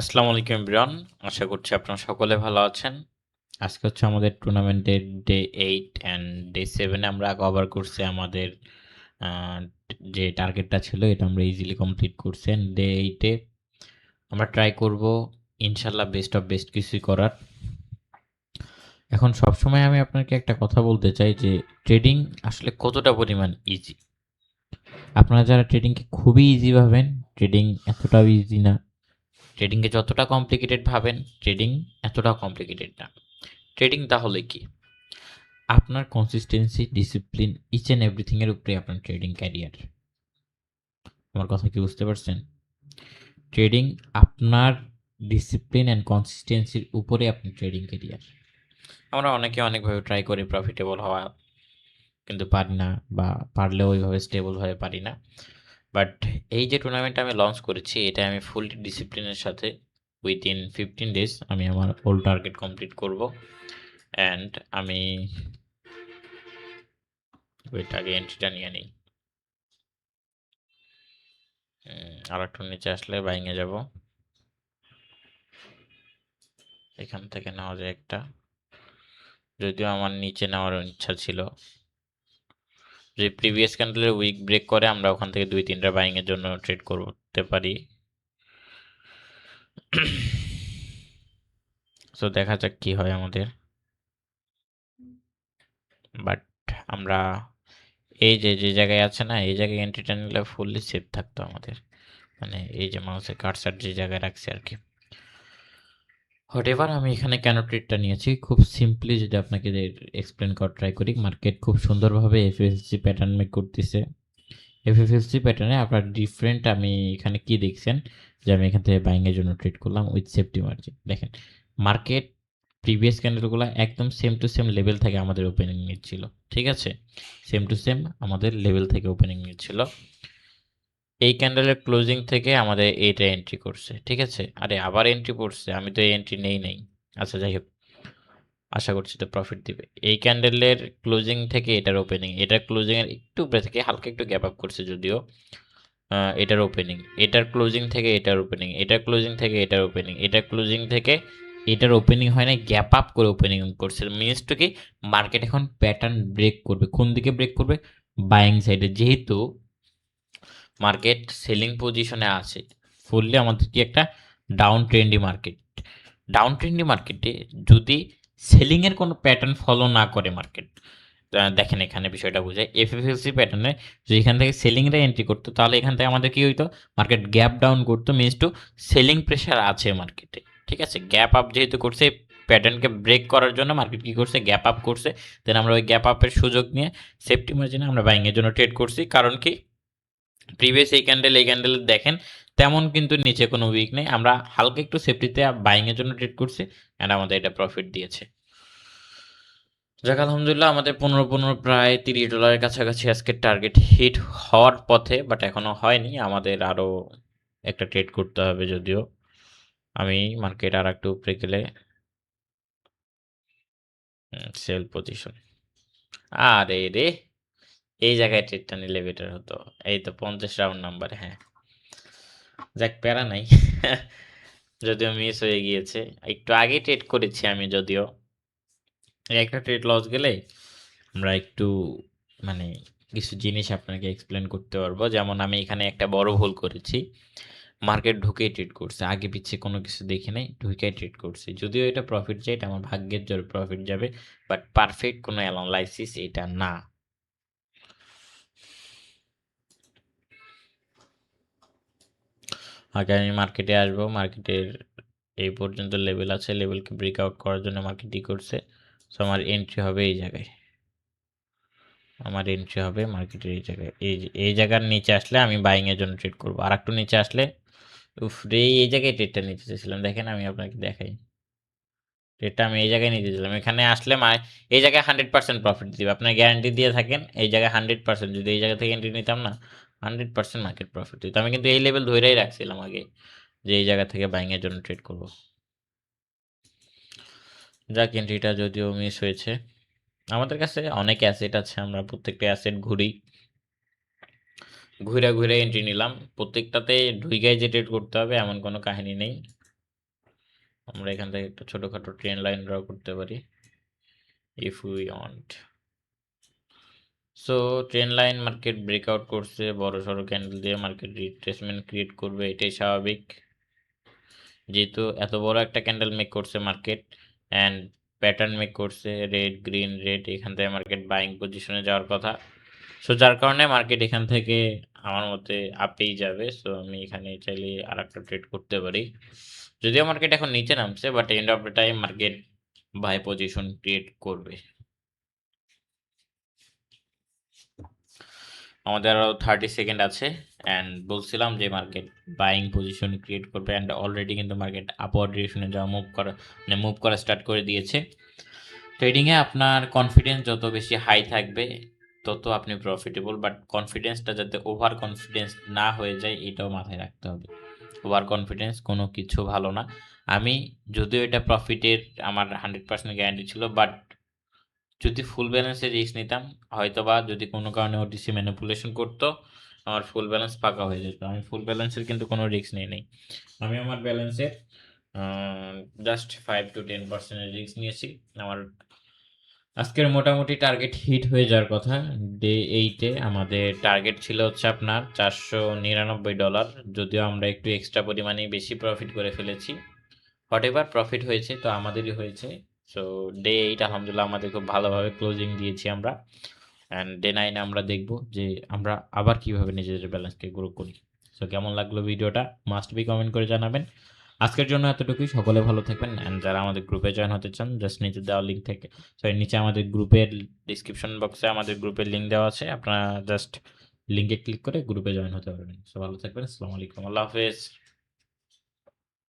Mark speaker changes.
Speaker 1: আসসালামু আলাইকুম এভরিওয়ান। আশা করছি আপনারা সকলে ভালো আছেন। আজকে হচ্ছে আমাদের টুর্নামেন্টের ডে 8 অ্যান্ড ডে 7 এ আমরা কভার করছি আমাদের আ যে টার্গেটটা ছিল এটা আমরা ইজিলি কমপ্লিট করছি। অ্যান্ড ডে 8 এ আমরা ট্রাই করব ইনশাআল্লাহ বেস্ট অফ বেস্ট কিছুই করার। এখন সবসময় আমি আপনাকে একটা কথা বলতে চাই যে ট্রেডিং আসলে কতটা পরিমাণ ইজি। আপনারা যারা ট্রেডিংকে খুবই ইজি ভাবেন, ট্রেডিং এতটাও ইজি না। ট্রেডিংকে যতটা কমপ্লিকেটেড ভাবেন, ট্রেডিং এতটাও কমপ্লিকেটেড না। ট্রেডিং তাহলে কি? আপনার consistency, discipline each and everything এর উপরে আপনার ট্রেডিং ক্যারিয়ার। আমার কথা কি বুঝতে পারছেন? ট্রেডিং আপনার ডিসিপ্লিন অ্যান্ড কনসিস্টেন্সির উপরে আপনার ট্রেডিং ক্যারিয়ার। আমরা অনেকে অনেকভাবে ট্রাই করি প্রফিটেবল হওয়া, কিন্তু পারি না বা পারলেও ওইভাবে স্টেবল হয়ে পারি না। বাট এই যে টুর্নামেন্টটা আমি লঞ্চ করেছি, এটা আমি ফুললি ডিসিপ্লিনের সাথে উইদিন 15 ডেজ আমি আমার হোল টার্গেট কমপ্লিট করব। অ্যান্ড আমি ওয়েট আগে এন্ট্রিটা নিয়ে নিই। আরেকটু নিচে আসলে বাইঙে যাব। এখান থেকে নেওয়া যায় একটা, যদিও আমার নিচে নেওয়ার ইচ্ছা ছিল। যদি প্রিভিয়াস ক্যান্ডেলের উইক ব্রেক করে আমরা ওখান থেকে 2-3টা বাইংয়ের জন্য ট্রেড করতে পারি। সো দেখা যাক কি হয় আমাদের। বাট আমরা এই যে জায়গায় আছে না, এই জায়গায় এন্ট্রিটা নিলে ফুললি সেফ থাকতো আমাদের। মানে এই যে মাউসের কার্সার যে জায়গায় রাখছি আর কি। হোয়াটএভার, আমি এখানে কেন ট্রেডটা নিয়েছি খুব সিম্পলি যদি আপনাকে এক্সপ্লেন করার ট্রাই করি। মার্কেট খুব সুন্দরভাবে এফএসসি প্যাটার্ন মেক করতেছে। এফএসসি প্যাটার্নে আপনার ডিফারেন্ট, আমি এখানে কি দেখছেন যে আমি এখান থেকে বাইং এর জন্য ট্রেড করলাম উইথ সেফটি মার্জিন। দেখেন মার্কেট প্রিভিয়াস ক্যান্ডেলগুলো একদম সেম টু সেম লেভেল থেকে আমাদের ওপেনিং নিচ্ছিল। ঠিক আছে, সেম টু সেম আমাদের লেভেল থেকে ওপেনিং নিচ্ছিল। এই ক্যান্ডেলের ক্লোজিং থেকে আমাদের এইটা এন্ট্রি করছে। ঠিক আছে, আরে আবার এন্ট্রি পড়ছে, আমি তো এই এন্ট্রি নেই। আচ্ছা যাই হোক, আশা করছি তো প্রফিট দিবে। এই ক্যান্ডেলের ক্লোজিং থেকে এটার ওপেনিং, এটার ক্লোজিং এর একটু উপরে থেকে হালকা একটু গ্যাপ আপ করছে যদিও। এটার ওপেনিং, এটার ক্লোজিং থেকে এটার ওপেনিং, এটার ক্লোজিং থেকে এটার ওপেনিং, এটার ক্লোজিং থেকে এটার ওপেনিং হয় না, গ্যাপ আপ করে ওপেনিং করছে। মিনস টু কি, মার্কেট এখন প্যাটার্ন ব্রেক করবে। কোন দিকে ব্রেক করবে? বাইং সাইডে। যেহেতু মার্কেট সেলিং পজিশনে আছে, ফুললি আমাদের কি একটা down trendy market. Down trendy মার্কেটে যদি সেলিংয়ের কোনো প্যাটার্ন ফলো না করে মার্কেট, দেখেন এখানে বিষয়টা বোঝায়। এফএফএলসি প্যাটার্নে যদি এখান থেকে সেলিংরা এন্ট্রি করতো, তাহলে এখান থেকে আমাদের কি হইতো, মার্কেট গ্যাপ ডাউন করতো। মিনস টু সেলিং প্রেশার আছে মার্কেটে। ঠিক আছে, গ্যাপ আপ যেহেতু করছে, প্যাটার্নকে ব্রেক করার জন্য মার্কেট কি করছে, গ্যাপ আপ করছে। দেন আমরা ওই গ্যাপ আপের সুযোগ নিয়ে সেফটি মার্জিনে আমরা বাইংয়ের জন্য ট্রেড করছি। কারণ কি, প্রিভিয়াস এই ক্যান্ডেল দেখেন তেমন কিন্তু নিচে কোনো উইক নেই। আমরা হালকা একটু সেফটিতে বাইংয়ের জন্য ট্রেড করছি অ্যান্ড আমাদের এটা প্রফিট দিয়েছে। যাক আলহামদুলিল্লাহ, আমাদের 15 প্রায় $30 কাছাকাছি আজকের টার্গেট হিট হওয়ার পথে, বাট এখনো হয়নি। আমাদের আরও একটা ট্রেড করতে হবে যদিও। আমি মার্কেট আর একটু উপরে গেলে সেল পজিশন, আরে রে এই জায়গায় ট্রেডটা নিলে বেটার হতো। এই তো 50 রাউন্ড নাম্বার, হ্যাঁ যাক প্যারা নাই। যদিও মিস হয়ে গিয়েছে, একটু আগে ট্রেড করেছি আমি যদিও। একটা ট্রেড লস গেলে আমরা একটু মানে কিছু জিনিস আপনাকে এক্সপ্লেন করতে পারবো। যেমন আমি এখানে একটা বড় ভুল করেছি, মার্কেট ঢুকেই ট্রেড করছে, আগে পিছিয়ে কোনো কিছু দেখি নাই, ঢুকেই ট্রেড করছে। যদিও এটা প্রফিট যায়, এটা আমার ভাগ্যের জোরে প্রফিট যাবে, বাট পারফেক্ট কোনো অ্যানালাইসিস এটা না। আগে আমি মার্কেটে আসবো, মার্কেটের এই পর্যন্ত লেভেল আছে, লেভেলকে ব্রেকআউট করার জন্য মার্কেট ই করছে। সো আমার এন্ট্রি হবে এই জায়গায়, আমার এন্ট্রি হবে মার্কেটের এই জায়গায়। এই জায়গার নিচে আসলে আমি বাইং এর জন্য ট্রেড করবো। আর একটু নিচে আসলে, উফ রে, এই জায়গায় ট্রেডটা নিতে চেয়েছিলাম। দেখেন আমি আপনাকে দেখাই, ট্রেডটা আমি এই জায়গায় নিতে চেয়েছিলাম। এখানে আসলে এই জায়গায় 100% প্রফিট দিবে, আপনার গ্যারান্টি দিয়ে থাকেন এই জায়গায় 100%। যদি এই জায়গা থেকে এন্ট্রি নিতাম না, 100% মার্কেট প্রফিট দিত। আমি কিন্তু এই লেভেল ধরেই রাখছিলাম আগে, যে এই জায়গা থেকে বাইং এর জন্য ট্রেড করবো। যাক এন্ট্রিটা যদিও মিস হয়েছে। আমাদের কাছে অনেক অ্যাসেট আছে, আমরা প্রত্যেকটা অ্যাসেট ঘুরে এন্ট্রি নিলাম। প্রত্যেকটাতে ঢুইকাই যে ট্রেড করতে হবে এমন কোনো কাহিনী নেই। আমরা এখান থেকে একটা ছোটখাটো ট্রেন লাইন ড্র করতে পারি if we want. So train line market breakout করছে, বড় সড়ো ক্যান্ডেল দিয়ে মার্কেট রিট্রেসমেন্ট ক্রিয়েট করবে, এটাই স্বাভাবিক। যেহেতু এত বড় একটা ক্যান্ডেল মেক করছে মার্কেট অ্যান্ড প্যাটার্ন মেক করছে রেড গ্রিন রেড, এখান থেকে মার্কেট বাইং পজিশনে যাওয়ার কথা। সো যার কারণে মার্কেট এখান থেকে আমার মতে আপেই যাবে। সো আমি এখানে চাইলে আর একটা ট্রেড করতে পারি, যদিও মার্কেট এখন নিচে নামছে, but end of the time market buy position create করবে। আমাদের আরও 30 সেকেন্ড আছে অ্যান্ড বলছিলাম যে মার্কেট বাইং পজিশন ক্রিয়েট করবে অ্যান্ড অলরেডি কিন্তু মার্কেট আপওয়ার্ড ডিরেকশনে যাওয়া মুভ করা স্টার্ট করে দিয়েছে। ট্রেডিংয়ে আপনার কনফিডেন্স যত বেশি হাই থাকবে তত আপনি প্রফিটেবল, বাট কনফিডেন্সটা যাতে ওভার কনফিডেন্স না হয়ে যায় এটাও মাথায় রাখতে হবে। ওভার কনফিডেন্স কোনো কিছু ভালো না। আমি যদিও এটা প্রফিটের আমার 100% গ্যারান্টি ছিল, বাট যদি ফুল ব্যালেন্সে রিস্ক নিতাম হয়তোবা যদি কোনো কারণে ওটিসি ম্যানিপুলেশন করতো আমার ফুল ব্যালেন্স ফাঁকা হয়ে যেত। আমি ফুল ব্যালেন্সের কিন্তু কোনো রিস্ক নিই নাই। আমি আমার ব্যালেন্সের জাস্ট 5 to 10% রিস্ক নিয়েছি। আমার আজকের মোটামুটি টার্গেট হিট হয়ে যাওয়ার কথা। ডে 8-এ আমাদের টার্গেট ছিল হচ্ছে আপনার $499, যদিও আমরা একটু এক্সট্রা পরিমাণে বেশি প্রফিট করে ফেলেছি। হোয়াটএভার প্রফিট হয়েছে তো আমাদেরই হয়েছে। সো ডে 8 আলহামদুলিল্লাহ আমাদের খুব ভালোভাবে ক্লোজিং দিয়েছি আমরা। অ্যান্ড ডে 9 আমরা দেখব যে আমরা আবার কিভাবে নিজেদের ব্যালেন্সকে গ্রো করি। সো কেমন লাগলো ভিডিওটা মাস্ট বি কমেন্ট করে জানাবেন। আজকের জন্য এতটুকুই। সকলে ভালো থাকবেন অ্যান্ড যারা আমাদের গ্রুপে জয়েন হতে চান জাস্ট নিচে দেওয়া লিঙ্ক থেকে নিচে আমাদের গ্রুপের ডিসক্রিপশন বক্সে আমাদের গ্রুপের লিঙ্ক দেওয়া আছে, আপনারা জাস্ট লিঙ্কে ক্লিক করে গ্রুপে জয়েন হতে পারবেন। সো ভালো থাকবেন। আসসালামু আলাইকুম, আল্লাহ হাফেজ।